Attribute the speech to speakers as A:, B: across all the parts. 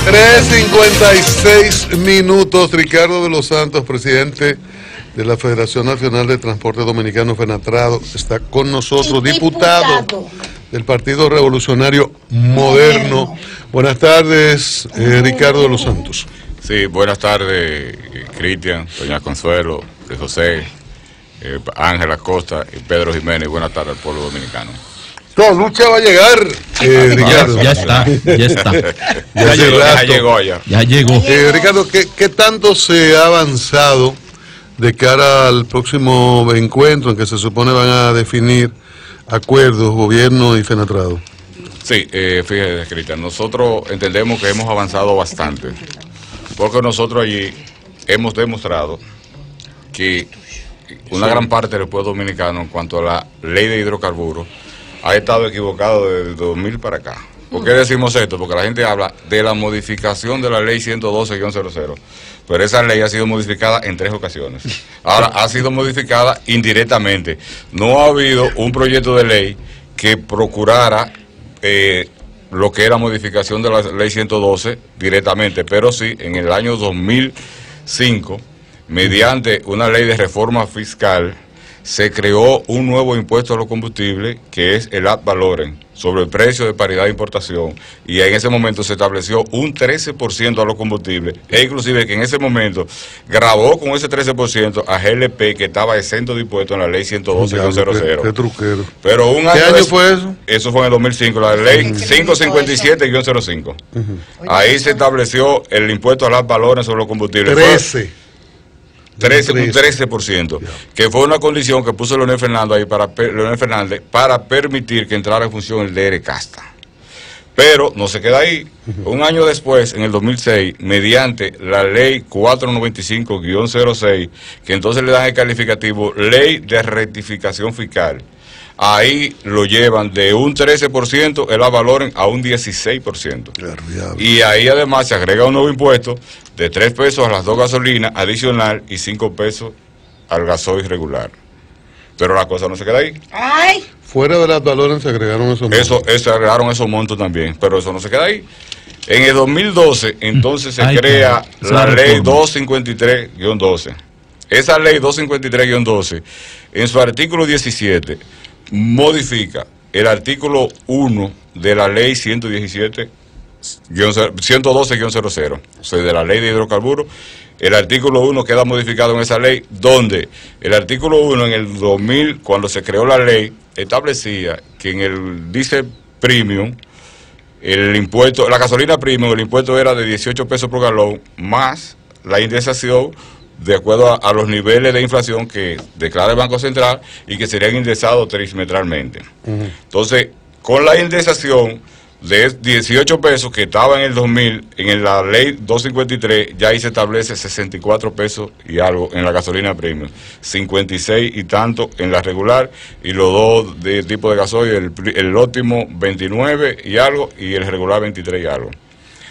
A: 3:56 minutos. Ricardo de los Santos, presidente de la Federación Nacional de Transporte Dominicano, FENATRADO, está con nosotros, diputado del Partido Revolucionario Moderno. Buenas tardes, Ricardo de los Santos.
B: Sí, buenas tardes, Cristian, doña Consuelo, de José, Ángela Costa y Pedro Jiménez. Buenas tardes al pueblo dominicano.
A: La lucha va a llegar, Ricardo.
C: Ya está.
B: Ya llegó allá.
C: Ya llegó.
A: Ricardo, ¿qué tanto se ha avanzado de cara al próximo encuentro en que se supone van a definir acuerdos, gobierno y FENATRADO?
B: Sí, fíjese, Cristian, nosotros entendemos que hemos avanzado bastante, porque nosotros allí hemos demostrado que una gran parte del pueblo dominicano en cuanto a la ley de hidrocarburos ha estado equivocado desde 2000 para acá. ¿Por qué decimos esto? Porque la gente habla de la modificación de la ley 112-00, pero esa ley ha sido modificada en 3 ocasiones. Ahora, ha sido modificada indirectamente. No ha habido un proyecto de ley que procurara lo que era modificación de la ley 112 directamente, pero sí, en el año 2005, mediante una ley de reforma fiscal, se creó un nuevo impuesto a los combustibles, que es el ad valorem, sobre el precio de paridad de importación, y en ese momento se estableció un 13% a los combustibles, e inclusive que en ese momento grabó con ese 13% a GLP, que estaba exento de impuestos en la ley 112-00.
A: Qué truquero.
B: Pero un
A: ¿Qué año fue eso?
B: Eso fue en el 2005, la ley 557-05. Ahí se estableció el impuesto al ad valorem sobre los combustibles. 13%, que fue una condición que puso Leonel Fernández para permitir que entrara en función el DR Casta. Pero no se queda ahí. Un año después, en el 2006, mediante la ley 495-06, que entonces le dan el calificativo Ley de Rectificación Fiscal, ahí lo llevan de un 13%, el ad valorem, a un 16%. Y ahí además se agrega un nuevo impuesto de 3 pesos a las 2 gasolinas adicional y 5 pesos al gasoil regular. Pero la cosa no se queda ahí.
D: ¡Ay!
A: Fuera de las valores se agregaron esos montos.
B: Se agregaron esos montos también, pero eso no se queda ahí. En el 2012, entonces se crea la ley 253-12. Esa ley 253-12, en su artículo 17, modifica el artículo 1 de la ley 112-00, o sea, de la ley de hidrocarburos. El artículo 1 queda modificado en esa ley, donde el artículo 1 en el 2000, cuando se creó la ley, establecía que en el diésel premium, el impuesto, la gasolina premium, el impuesto era de 18 pesos por galón, más la indexación de acuerdo a los niveles de inflación que declara el Banco Central y que serían indexados trimestralmente. Entonces, con la indexación de 18 pesos que estaba en el 2000, en la ley 253, ya ahí se establece 64 pesos y algo en la gasolina premium, 56 y tanto en la regular, y los dos de tipo de gasoil, el óptimo 29 y algo, y el regular 23 y algo.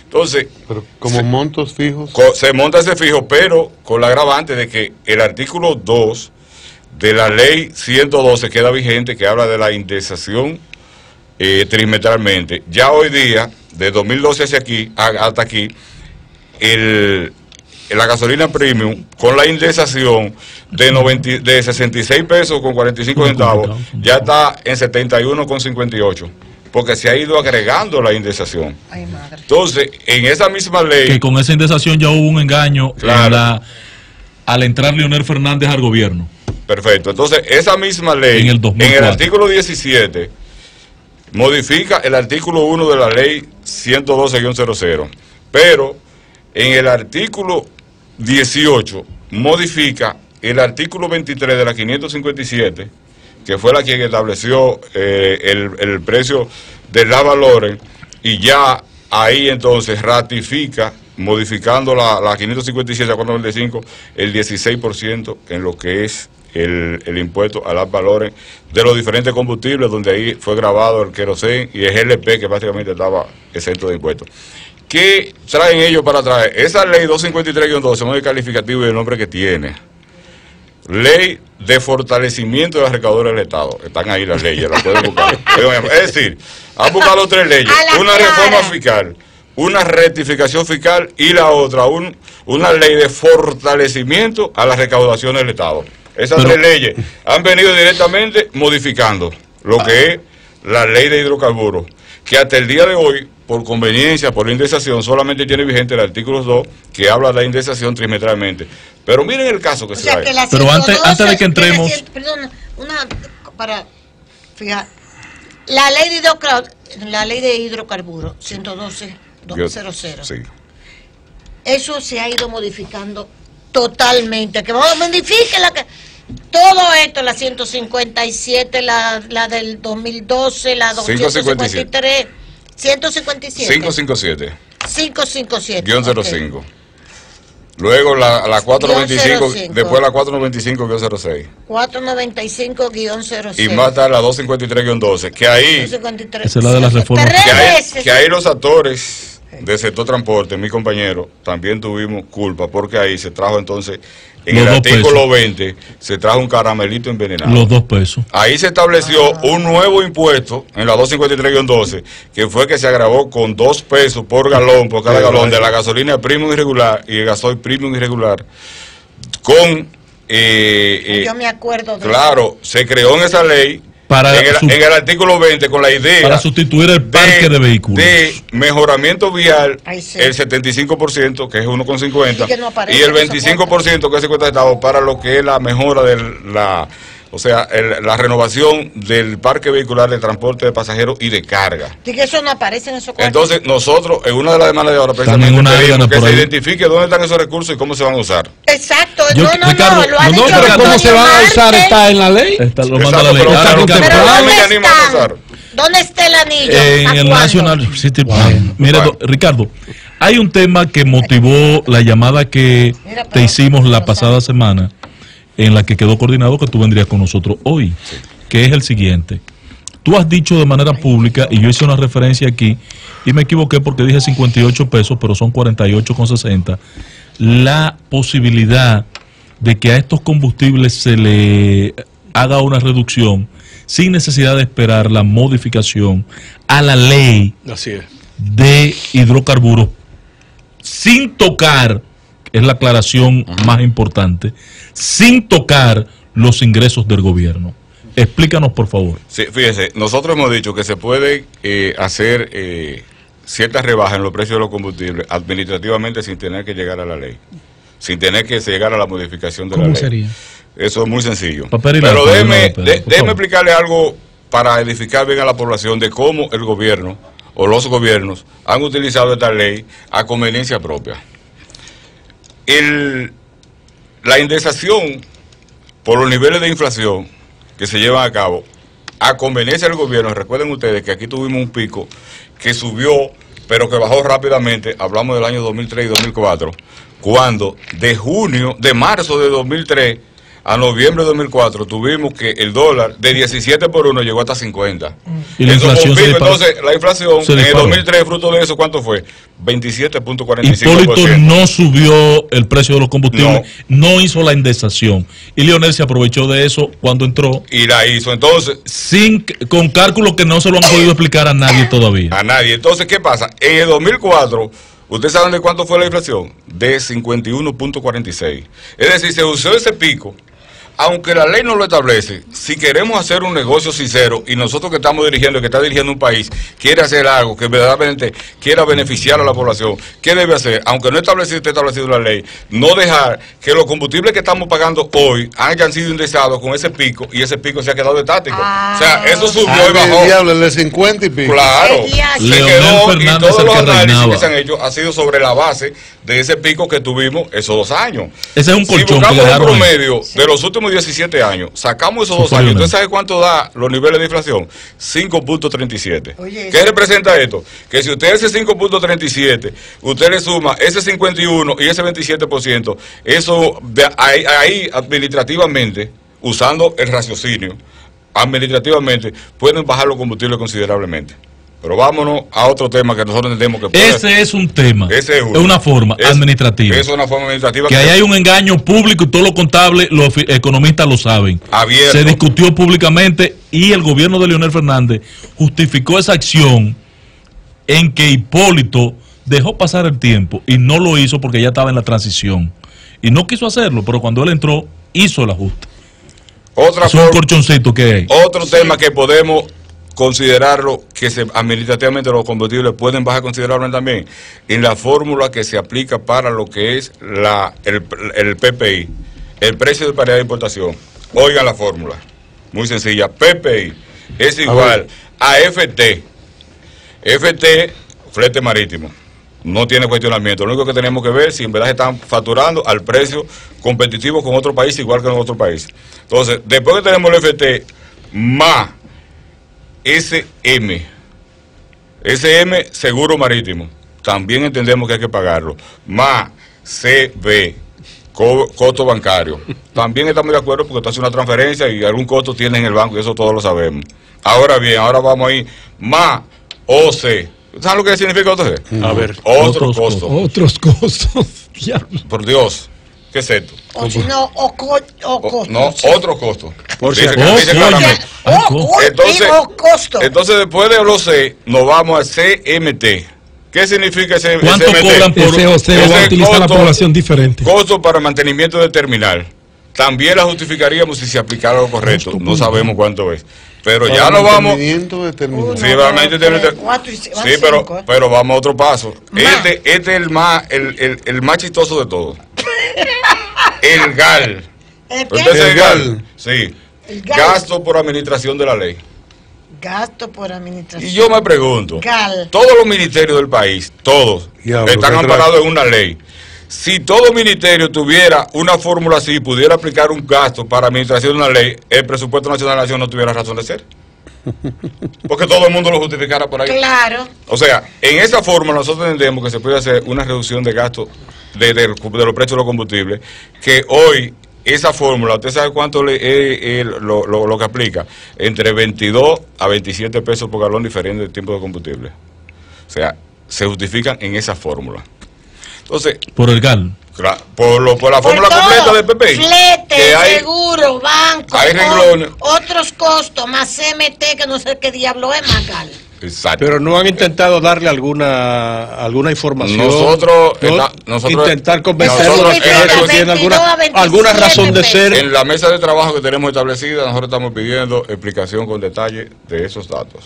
B: Entonces,
A: pero como montos fijos.
B: Se monta ese fijo, pero con la agravante de que el artículo 2 de la ley 112 queda vigente, que habla de la indexación trimestralmente. Ya hoy día, de 2012 hasta aquí, la gasolina premium, con la indexación de 66 pesos con 45 centavos, ya está en 71,58. Porque se ha ido agregando la indexación.
D: Ay, madre.
B: Entonces, en esa misma ley...
C: Que con esa indexación ya hubo un engaño, claro, al entrar Leonel Fernández al gobierno.
B: Perfecto. Entonces, esa misma ley, en el artículo 17, modifica el artículo 1 de la ley 112-00. Pero, en el artículo 18, modifica el artículo 23 de la 557, que fue la quien estableció el precio del ad valorem, y ya ahí entonces ratifica, modificando la 557 a 495, el 16% en lo que es el impuesto al ad valorem de los diferentes combustibles, donde ahí fue grabado el querosén y el GLP, que básicamente estaba exento de impuestos. ¿Qué traen ellos para traer? Esa ley 253-12, no es el calificativo y el nombre que tiene. Ley de fortalecimiento de la recaudadora del Estado. Están ahí las leyes, las pueden buscar. Es decir, han buscado 3 leyes. Una reforma fiscal, una rectificación fiscal y la otra, una ley de fortalecimiento a las recaudaciones del Estado. Esas tres leyes han venido directamente modificando lo que es la ley de hidrocarburos, que hasta el día de hoy, por conveniencia, por indexación, solamente tiene vigente el artículo 2, que habla de la indexación trimestralmente. Pero miren el caso que se da.
C: Pero antes de que entremos...
D: Perdón, para fijar, la ley de hidrocarburos, 112.200.
B: Sí.
D: Eso se ha ido modificando totalmente. Que vamos a modificar todo esto, la 157, la del 2012, la 253, 157. 557.
B: 557. Luego la 495, después la 495-06.
D: 495-06.
B: Y más tarde la 253-12, que ahí... 253.
C: Esa es la de las reformas.
B: Que ahí los actores del sector transporte, mi compañero, también tuvimos culpa, porque ahí se trajo entonces, en el artículo 20, se trajo un caramelito envenenado.
C: Los 2 pesos.
B: Ahí se estableció un nuevo impuesto en la 253-12, que fue que se agravó con 2 pesos por galón, por cada galón, de la gasolina premium irregular y el gasoil premium irregular, con...
D: yo me acuerdo de
B: claro, se creó en esa ley, en el artículo 20, con la idea
C: para sustituir el parque de vehículos,
B: de mejoramiento vial, el 75%, que es 1,50, y el 25%, que es 50 estados, para lo que es la mejora de la renovación del parque vehicular de transporte de pasajeros y de carga.
D: Y que eso no aparece en esos cuartos.
B: Entonces, nosotros, en una de las demandas de ahora, precisamente pedimos que se identifique dónde están esos recursos y cómo se van a usar.
D: Exacto.
C: Ricardo,
D: lo ha dicho.
E: Pero cómo se van a usar está en la ley.
C: Lo manda la ley.
D: ¿Dónde está el anillo?
C: En el National City Plan. Mira, Ricardo, hay un tema que motivó la llamada que te hicimos la pasada semana, en la que quedó coordinado que tú vendrías con nosotros hoy, que es el siguiente. Tú has dicho de manera pública, y yo hice una referencia aquí, y me equivoqué porque dije 58 pesos, pero son 48,60, la posibilidad de que a estos combustibles se le haga una reducción sin necesidad de esperar la modificación a la ley de hidrocarburos, sin tocar, es la aclaración más importante, sin tocar los ingresos del gobierno. Explícanos, por favor.
B: Sí, fíjese, nosotros hemos dicho que se puede hacer ciertas rebajas en los precios de los combustibles administrativamente sin tener que llegar a la ley, sin tener que llegar a la modificación de la ley.
E: ¿Cómo sería?
B: Eso es muy sencillo.
C: Pero
B: déjeme explicarle algo para edificar bien a la población de cómo el gobierno o los gobiernos han utilizado esta ley a conveniencia propia. La indexación por los niveles de inflación que se llevan a cabo a conveniencia del gobierno. Recuerden ustedes que aquí tuvimos un pico que subió pero que bajó rápidamente. Hablamos del año 2003 y 2004, cuando de marzo de 2003 a noviembre de 2004 tuvimos que el dólar de 17 por 1 llegó hasta 50.
C: Y la inflación
B: entonces la inflación en el 2003, fruto de eso, ¿cuánto fue? 27.45%.
C: Hipólito no subió el precio de los combustibles, no hizo la indexación. Y Leonel se aprovechó de eso cuando entró.
B: Y la hizo, entonces.
C: Con cálculos que no se lo han podido explicar a nadie todavía.
B: A nadie. Entonces, ¿qué pasa? En el 2004... ¿Ustedes saben de cuánto fue la inflación? De 51.46. Es decir, se usó ese pico, aunque la ley no lo establece. Si queremos hacer un negocio sincero, y nosotros que estamos dirigiendo, que está dirigiendo un país, quiere hacer algo que verdaderamente quiera beneficiar a la población, ¿qué debe hacer? Aunque no esté establecido la ley, no dejar que los combustibles que estamos pagando hoy hayan sido indexados con ese pico, y ese pico se ha quedado estático. O sea, eso subió y bajó.
A: Diablo, el de 50 y pico.
B: Claro,
C: se quedó, y
B: todos los análisis que se han hecho ha sido sobre la base de ese pico que tuvimos esos 2 años.
C: Ese es un colchón.
B: Si buscamos un promedio de los últimos 17 años, sacamos esos 2 años, ¿usted sabe cuánto da los niveles de inflación? 5.37. ¿Qué representa esto? Que si usted ese 5.37, usted le suma ese 51 y ese 27%, eso ahí administrativamente, usando el raciocinio, administrativamente pueden bajar los combustibles considerablemente. Pero vámonos a otro tema que nosotros entendemos que puede.
C: Ese es un tema.
B: Ese es
C: una forma administrativa.
B: Es una forma administrativa.
C: Que ahí hay un engaño público y todo lo contable, los economistas lo saben.
B: Abierto.
C: Se discutió públicamente y el gobierno de Leonel Fernández justificó esa acción en que Hipólito dejó pasar el tiempo y no lo hizo porque ya estaba en la transición. Y no quiso hacerlo, pero cuando él entró, hizo el ajuste. Es un colchoncito que hay.
B: Otro tema que podemos considerarlo, que administrativamente los combustibles pueden bajar considerablemente también, en la fórmula que se aplica para lo que es el PPI, el precio de paridad de importación. Oigan la fórmula, muy sencilla. PPI es igual a FT. FT, flete marítimo. No tiene cuestionamiento. Lo único que tenemos que ver es si en verdad están facturando al precio competitivo con otro país, igual que en otro país. Entonces, después que tenemos el FT más SM seguro marítimo, también entendemos que hay que pagarlo, más CB, costo bancario, también estamos de acuerdo porque tú haces una transferencia y algún costo tienes en el banco y eso todos lo sabemos. Ahora bien, ahora vamos ahí, más OC. ¿Saben lo que significa OC?
E: A ver,
B: otros costos.
E: Otros costos.
B: Por Dios, ¿qué es esto?
D: No,
B: otros costos.
E: Por si
B: Entonces, después de los C, nos vamos a CMT. ¿Qué significa ese
C: ¿Cuánto
B: CMT?
C: cobran por
E: ese va a utilizar la población diferente?
B: Costo para mantenimiento del terminal. También la justificaríamos si se aplicara lo correcto. No sabemos cuánto es. Pero ya no vamos. Sí, pero vamos a otro paso. Este es el más chistoso de todos. El GAL. Entonces, el GAL. Sí. Gasto por administración de la ley.
D: Gasto por administración.
B: Y yo me pregunto, todos los ministerios del país, todos, están amparados en una ley. Si todo ministerio tuviera una fórmula así, pudiera aplicar un gasto para administración de una ley, el presupuesto nacional de la nación no tuviera razón de ser. Porque todo el mundo lo justificara por ahí.
D: Claro.
B: O sea, en esa fórmula nosotros entendemos que se puede hacer una reducción de gastos de los precios de los combustibles, que hoy esa fórmula, ¿usted sabe cuánto lo que aplica? Entre 22 a 27 pesos por galón diferente del tiempo de combustible. O sea, se justifican en esa fórmula. Entonces,
C: por el GAL.
B: Por la fórmula completa del PPI.
D: Flete, seguro, banco,
B: hay renglones,
D: otros costos, más CMT, que no sé qué diablo es, más GAL.
B: Exacto.
E: Pero no han intentado darle alguna información.
B: Nosotros
E: intentar convencerlos de que eso tiene alguna razón de ser.
B: En la mesa de trabajo que tenemos establecida, nosotros estamos pidiendo explicación con detalle de esos datos.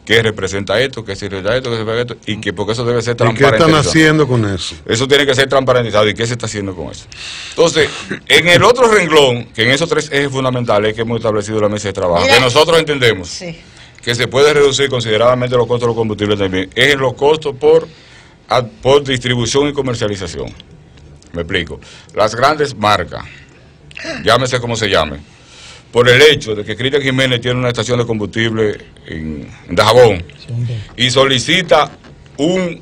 B: ¿Qué representa esto? ¿Qué significa esto? ¿Qué significa esto? Y que porque eso debe ser transparente.
A: ¿Y qué están haciendo con eso?
B: Eso tiene que ser transparentizado. ¿Y qué se está haciendo con eso? Entonces, en el otro renglón, que en esos tres ejes fundamentales que hemos establecido en la mesa de trabajo, que nosotros entendemos que se puede reducir considerablemente los costos de los combustibles también, es en los costos por distribución y comercialización. Me explico. Las grandes marcas, llámese como se llame, por el hecho de que Cristian Jiménez tiene una estación de combustible en Dajabón y solicita un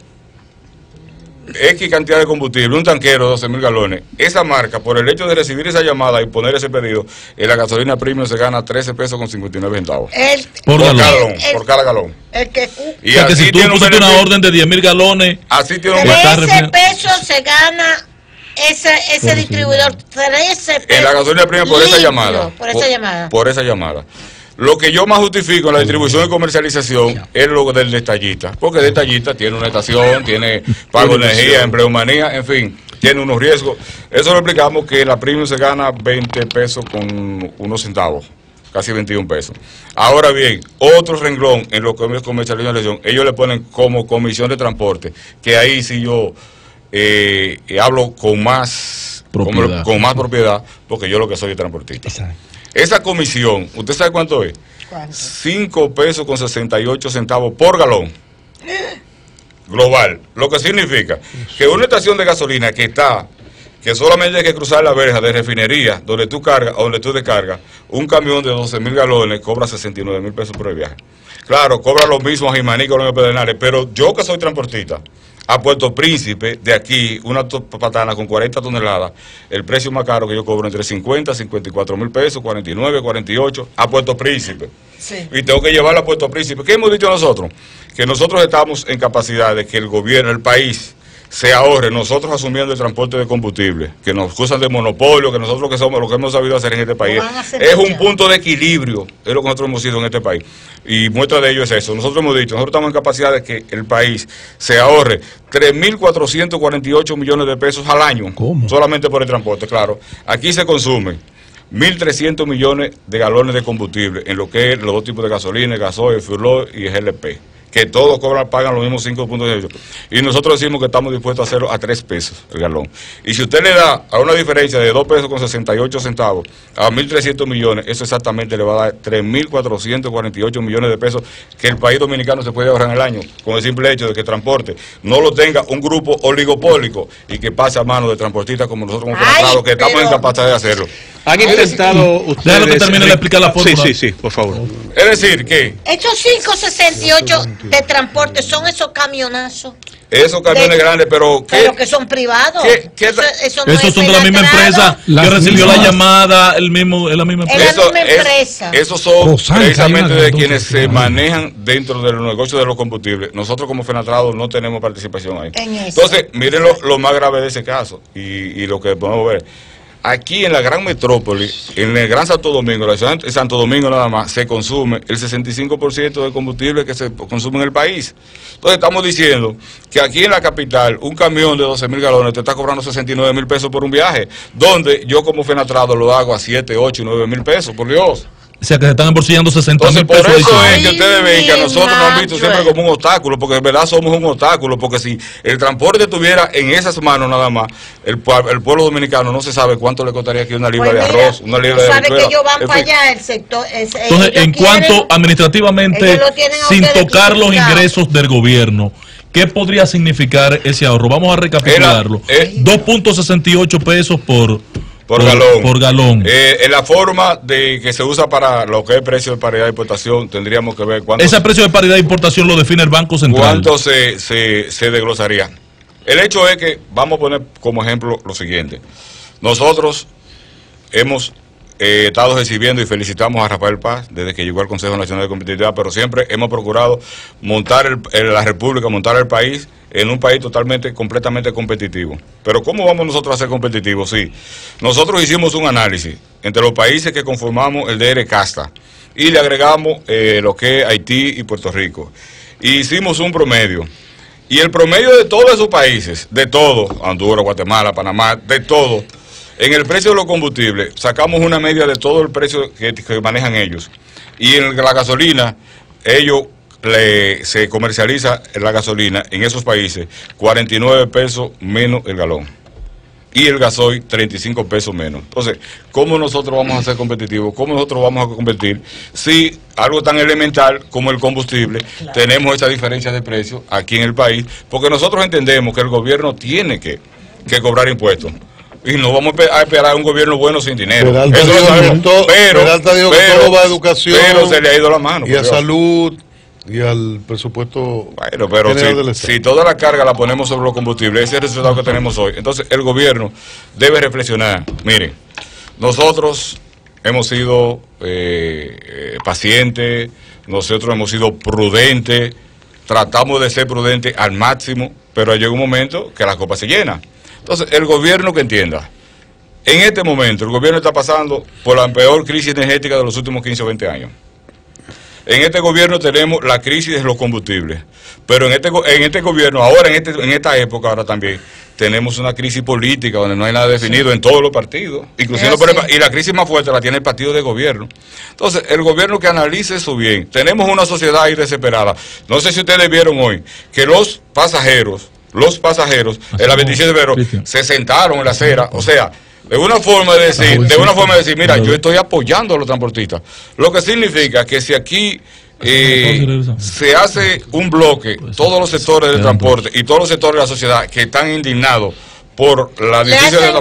B: X cantidad de combustible, un tanquero de 12,000 galones, esa marca, por el hecho de recibir esa llamada y poner ese pedido, en la gasolina premium se gana 13 pesos con 59 centavos. Por cada galón.
C: Y o sea, que si tú pusiste una orden de 10,000 galones,
B: así tiene
D: un 13 pesos se gana ese distribuidor, 13 pesos.
B: En la gasolina premium por esa llamada.
D: Por esa llamada.
B: Lo que yo más justifico en la distribución y comercialización es lo del detallista, porque el detallista tiene una estación, tiene pago de energía, empleomanía, en fin, tiene unos riesgos. Eso lo explicamos que la premium se gana 20 pesos con unos centavos, casi 21 pesos. Ahora bien, otro renglón en lo que es comercialización, ellos le ponen como comisión de transporte, que ahí sí yo hablo con más propiedad, porque yo lo que soy es transportista. Exacto. Esa comisión, ¿usted sabe cuánto es? ¿Cuánto? 5 pesos con 68 centavos por galón. Global. Lo que significa que una estación de gasolina que solamente hay que cruzar la verja de refinería, donde tú cargas o donde tú descargas, un camión de 12,000 galones cobra 69,000 pesos por el viaje. Claro, cobra lo mismo a Jimaní que a los Pedernales, pero yo que soy transportista, a Puerto Príncipe, de aquí, una patana con 40 toneladas, el precio más caro que yo cobro entre 50, 54,000 pesos, 49, 48, a Puerto Príncipe. Sí. Y tengo que llevarla a Puerto Príncipe. ¿Qué hemos dicho nosotros? Que nosotros estamos en capacidad de que el gobierno, el país, se ahorre, nosotros asumiendo el transporte de combustible, que nos acusan de monopolio, que nosotros que somos lo que hemos sabido hacer en este país, es un punto de equilibrio, es lo que nosotros hemos sido en este país. Y muestra de ello es eso. Nosotros hemos dicho, nosotros estamos en capacidad de que el país se ahorre 3.448 millones de pesos al año.
C: ¿Cómo?
B: Solamente por el transporte, claro. Aquí se consume 1.300 millones de galones de combustible en lo que es los dos tipos de gasolina, gasoil, fuel oil y GLP, que todos pagan los mismos 5 puntos de ellos. Y nosotros decimos que estamos dispuestos a hacerlo a 3 pesos el galón. Y si usted le da a una diferencia de 2 pesos con 68 centavos a 1.300 millones, eso exactamente le va a dar 3.448 millones de pesos que el país dominicano se puede ahorrar en el año, con el simple hecho de que el transporte no lo tenga un grupo oligopólico y que pase a manos de transportistas como nosotros como Fenatrado, que estamos en capacidad de hacerlo.
E: ¿Han intentado ustedes?
C: Déjalo que termine de explicar la fórmula.
E: Sí, por favor.
B: Es decir, que
D: esos 568 de transporte son esos camionazos.
B: esos camiones grandes, pero
D: que son privados.
C: Esos son de la misma empresa que recibió la llamada, la misma empresa.
B: Esos son precisamente de quienes se manejan dentro de los negocios de los combustibles. Nosotros como Fenatrado no tenemos participación ahí. Entonces, miren lo más grave de ese caso y lo que podemos ver. Aquí en la gran metrópoli, en el Gran Santo Domingo, la ciudad de Santo Domingo nada más, se consume el 65% de combustible que se consume en el país. Entonces estamos diciendo que aquí en la capital, un camión de 12.000 galones te está cobrando 69.000 pesos por un viaje, donde yo como Fenatrado lo hago a 7, 8, 9.000 pesos, por Dios.
C: O sea, que se están embolsillando 60.000 pesos.
B: Por eso es que ustedes ven que a nosotros nos han visto siempre como un obstáculo, porque en verdad somos un obstáculo, porque si el transporte estuviera en esas manos nada más, el pueblo dominicano no se sabe cuánto le costaría aquí una libra de arroz, una libra de
D: habichuela. Sabe que ellos van para allá, el sector.
C: Entonces, en cuanto administrativamente, sin tocar los ingresos del gobierno, ¿qué podría significar ese ahorro? Vamos a recapitularlo. 2.68 pesos por galón.
B: En la forma de que se usa para lo que es precio de paridad de importación, tendríamos que ver cuánto.
C: Ese precio de paridad de importación lo define el Banco Central.
B: ¿Cuánto se desglosaría? El hecho es que, vamos a poner como ejemplo lo siguiente. Nosotros hemos estado recibiendo y felicitamos a Rafael Paz desde que llegó al Consejo Nacional de Competitividad, pero siempre hemos procurado montar la República, montar el país en un país completamente competitivo. Pero ¿cómo vamos nosotros a ser competitivos? Sí, nosotros hicimos un análisis entre los países que conformamos el DR Casta y le agregamos lo que es Haití y Puerto Rico. Y hicimos un promedio. Y el promedio de todos esos países, de todo, Honduras, Guatemala, Panamá, de todo, en el precio de los combustibles, sacamos una media de todo el precio que manejan ellos. Y en la gasolina, se comercializa la gasolina en esos países 49 pesos menos el galón. Y el gasoil 35 pesos menos. Entonces, ¿cómo nosotros vamos a ser competitivos? ¿Cómo nosotros vamos a competir si algo tan elemental como el combustible, tenemos esa diferencia de precios aquí en el país? Porque nosotros entendemos que el gobierno tiene que cobrar impuestos. Y no vamos a esperar un gobierno bueno sin dinero.
A: Peralta
B: eso lo sabemos.
A: Peralta dijo que todo va a educación.
B: Pero se le ha ido la mano.
A: Y a salud y al presupuesto.
B: Bueno, pero si toda la carga la ponemos sobre los combustibles, ese es el resultado que tenemos hoy. Entonces el gobierno debe reflexionar. Miren, nosotros hemos sido pacientes, nosotros hemos sido prudentes, tratamos de ser prudentes al máximo, pero llega un momento que la copa se llena. Entonces, el gobierno que entienda, en este momento el gobierno está pasando por la peor crisis energética de los últimos 15 o 20 años. En este gobierno tenemos la crisis de los combustibles, pero en este gobierno, ahora en esta época, ahora también, tenemos una crisis política donde no hay nada definido en todos los partidos, inclusive y la crisis más fuerte la tiene el partido de gobierno. Entonces, el gobierno que analice eso bien. Tenemos una sociedad ahí desesperada. No sé si ustedes vieron hoy que los pasajeros en la 27 de febrero se sentaron en la acera, o sea, de una forma de decir, mira, yo estoy apoyando a los transportistas, lo que significa que si aquí se hace un bloque, todos los sectores del transporte y todos los sectores de la sociedad que están indignados por la decisión de la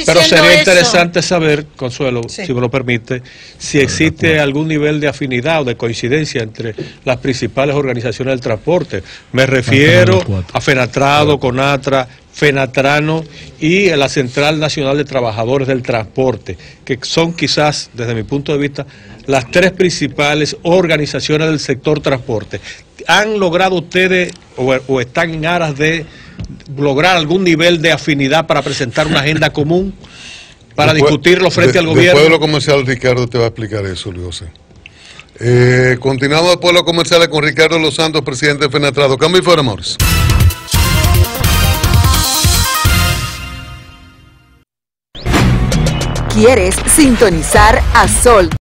E: pero sería interesante saber, Consuelo, si me lo permite, si existe algún nivel de afinidad o de coincidencia entre las principales organizaciones del transporte. Me refiero a Fenatrado, Conatra, Fenatrano y a la Central Nacional de Trabajadores del Transporte, que son quizás, desde mi punto de vista, las 3 principales organizaciones del sector transporte. ¿Han logrado ustedes o están en aras de lograr algún nivel de afinidad para presentar una agenda común, para discutirlo frente al gobierno?
A: Después de lo comercial, Ricardo te va a explicar eso, Luis José. Continuamos después de los comerciales con Ricardo Los Santos, presidente de FENATRADO. Cambio y fuera, Morris.
F: ¿Quieres sintonizar a Sol